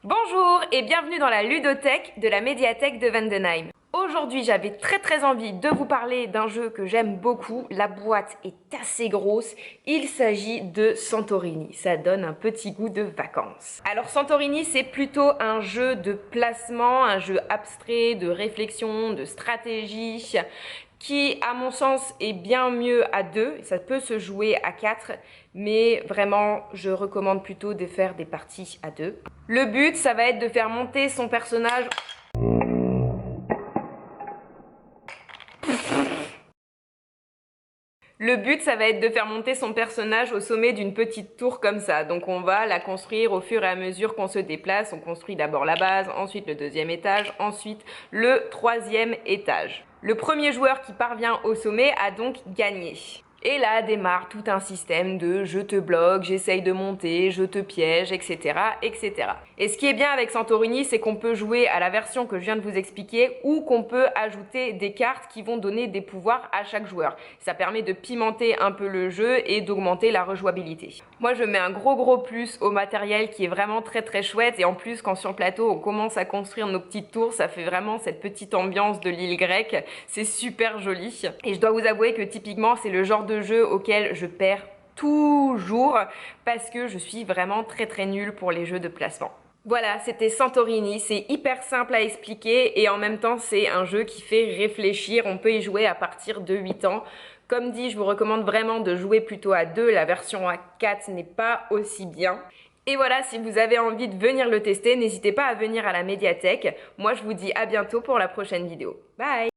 Bonjour et bienvenue dans la ludothèque de la médiathèque de Vendenheim. Aujourd'hui, j'avais très envie de vous parler d'un jeu que j'aime beaucoup. La boîte est assez grosse. Il s'agit de Santorini. Ça donne un petit goût de vacances. Alors Santorini, c'est plutôt un jeu de placement, un jeu abstrait, de réflexion, de stratégie, qui, à mon sens, est bien mieux à 2. Ça peut se jouer à 4, mais vraiment, je recommande plutôt de faire des parties à 2. Le but, ça va être de faire monter son personnage. Le but, ça va être de faire monter son personnage au sommet d'une petite tour comme ça. Donc on va la construire au fur et à mesure qu'on se déplace. On construit d'abord la base, ensuite le deuxième étage, ensuite le troisième étage. Le premier joueur qui parvient au sommet a donc gagné. Et là démarre tout un système de je te bloque, j'essaye de monter, je te piège, etc., etc. Et ce qui est bien avec Santorini, c'est qu'on peut jouer à la version que je viens de vous expliquer ou qu'on peut ajouter des cartes qui vont donner des pouvoirs à chaque joueur. Ça permet de pimenter un peu le jeu et d'augmenter la rejouabilité. Moi, je mets un gros plus au matériel qui est vraiment très chouette. Et en plus, quand sur le plateau, on commence à construire nos petites tours, ça fait vraiment cette petite ambiance de l'île grecque. C'est super joli. Et je dois vous avouer que typiquement, c'est le genre de jeu auquel je perds toujours parce que je suis vraiment très nulle pour les jeux de placement. Voilà, c'était Santorini, c'est hyper simple à expliquer et en même temps c'est un jeu qui fait réfléchir, on peut y jouer à partir de 8 ans. Comme dit, je vous recommande vraiment de jouer plutôt à 2, la version à 4 n'est pas aussi bien. Et voilà, si vous avez envie de venir le tester, n'hésitez pas à venir à la médiathèque. Moi je vous dis à bientôt pour la prochaine vidéo. Bye!